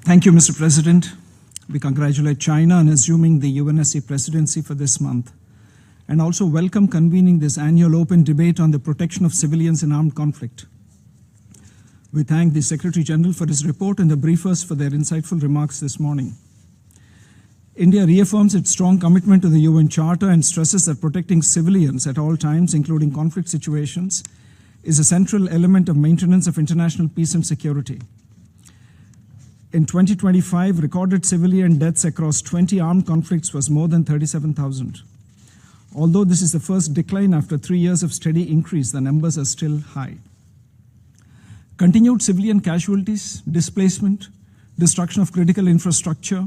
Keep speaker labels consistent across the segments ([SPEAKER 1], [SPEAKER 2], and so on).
[SPEAKER 1] Thank you, Mr. President. We congratulate China on assuming the UNSC presidency for this month, and also welcome convening this annual open debate on the protection of civilians in armed conflict. We thank the Secretary General for his report and the briefers for their insightful remarks this morning. India reaffirms its strong commitment to the UN Charter and stresses that protecting civilians at all times, including conflict situations, is a central element of maintenance of international peace and security. In 2025, recorded civilian deaths across 20 armed conflicts was more than 37,000. Although this is the first decline after 3 years of steady increase, the numbers are still high. Continued civilian casualties, displacement, destruction of critical infrastructure,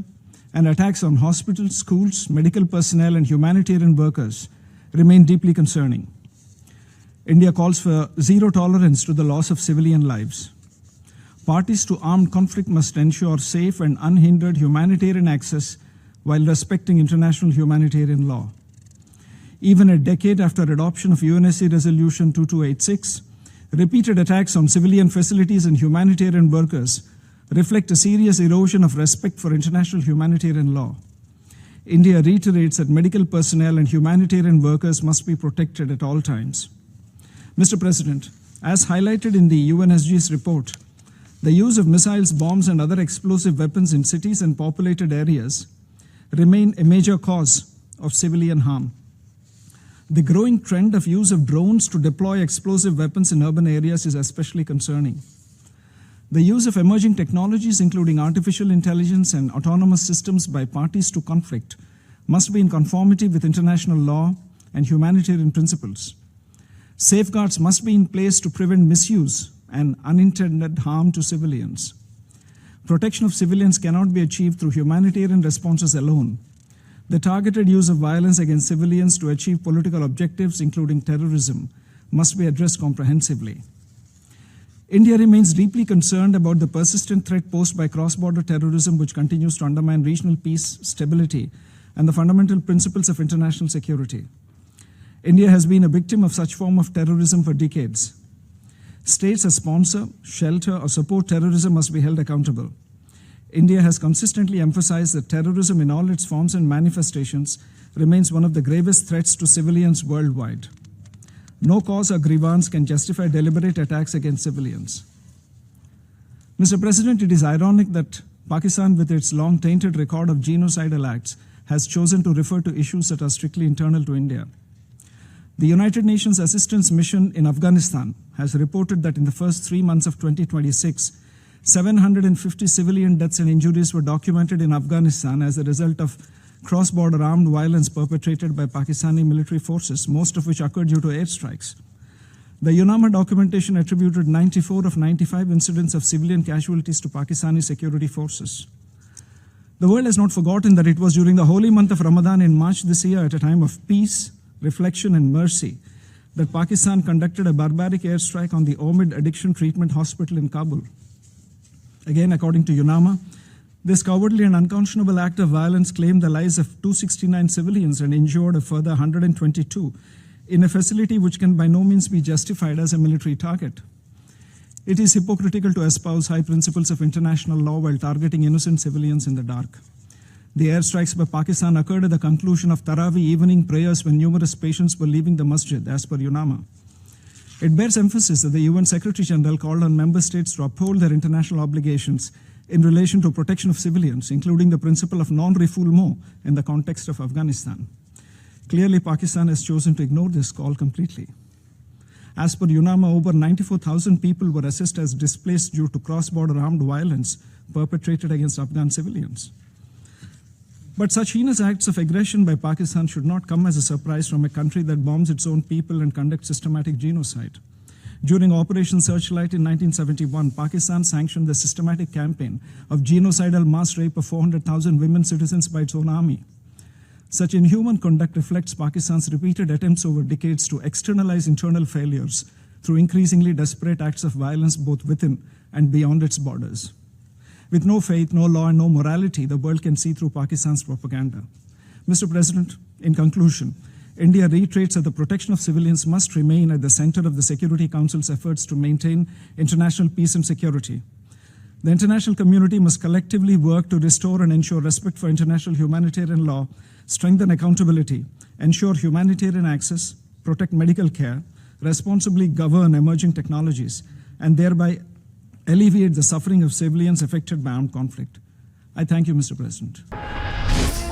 [SPEAKER 1] and attacks on hospitals, schools, medical personnel, and humanitarian workers remain deeply concerning. India calls for zero tolerance to the loss of civilian lives. Parties to armed conflict must ensure safe and unhindered humanitarian access while respecting international humanitarian law. Even a decade after adoption of UNSC Resolution 2286, repeated attacks on civilian facilities and humanitarian workers reflect a serious erosion of respect for international humanitarian law. India reiterates that medical personnel and humanitarian workers must be protected at all times. Mr. President, as highlighted in the UNSG's report, the use of missiles, bombs, and other explosive weapons in cities and populated areas remain a major cause of civilian harm. The growing trend of use of drones to deploy explosive weapons in urban areas is especially concerning. The use of emerging technologies, including artificial intelligence and autonomous systems by parties to conflict, must be in conformity with international law and humanitarian principles. Safeguards must be in place to prevent misuse and unintended harm to civilians. Protection of civilians cannot be achieved through humanitarian responses alone. The targeted use of violence against civilians to achieve political objectives, including terrorism, must be addressed comprehensively. India remains deeply concerned about the persistent threat posed by cross-border terrorism, which continues to undermine regional peace, stability, and the fundamental principles of international security. India has been a victim of such form of terrorism for decades. States that sponsor, shelter, or support terrorism must be held accountable. India has consistently emphasized that terrorism in all its forms and manifestations remains one of the gravest threats to civilians worldwide. No cause or grievance can justify deliberate attacks against civilians. Mr. President, it is ironic that Pakistan, with its long tainted record of genocidal acts, has chosen to refer to issues that are strictly internal to India. The United Nations Assistance Mission in Afghanistan has reported that in the first 3 months of 2026, 750 civilian deaths and injuries were documented in Afghanistan as a result of cross-border armed violence perpetrated by Pakistani military forces, most of which occurred due to airstrikes. The UNAMA documentation attributed 94 of 95 incidents of civilian casualties to Pakistani security forces. The world has not forgotten that it was during the holy month of Ramadan in March this year, at a time of peace, reflection, and mercy, that Pakistan conducted a barbaric airstrike on the Omid Addiction Treatment Hospital in Kabul. Again, according to UNAMA, this cowardly and unconscionable act of violence claimed the lives of 269 civilians and injured a further 122 in a facility which can by no means be justified as a military target. It is hypocritical to espouse high principles of international law while targeting innocent civilians in the dark. The airstrikes by Pakistan occurred at the conclusion of Taraweeh evening prayers when numerous patients were leaving the masjid, as per UNAMA. It bears emphasis that the UN Secretary General called on member states to uphold their international obligations in relation to protection of civilians, including the principle of non-refoulement in the context of Afghanistan. Clearly, Pakistan has chosen to ignore this call completely. As per UNAMA, over 94,000 people were assessed as displaced due to cross-border armed violence perpetrated against Afghan civilians. But such heinous acts of aggression by Pakistan should not come as a surprise from a country that bombs its own people and conducts systematic genocide. During Operation Searchlight in 1971, Pakistan sanctioned the systematic campaign of genocidal mass rape of 400,000 women citizens by its own army. Such inhuman conduct reflects Pakistan's repeated attempts over decades to externalize internal failures through increasingly desperate acts of violence both within and beyond its borders. With no faith, no law, and no morality, the world can see through Pakistan's propaganda. Mr. President, in conclusion, India reiterates that the protection of civilians must remain at the center of the Security Council's efforts to maintain international peace and security. The international community must collectively work to restore and ensure respect for international humanitarian law, strengthen accountability, ensure humanitarian access, protect medical care, responsibly govern emerging technologies, and thereby alleviate the suffering of civilians affected by armed conflict. I thank you, Mr. President.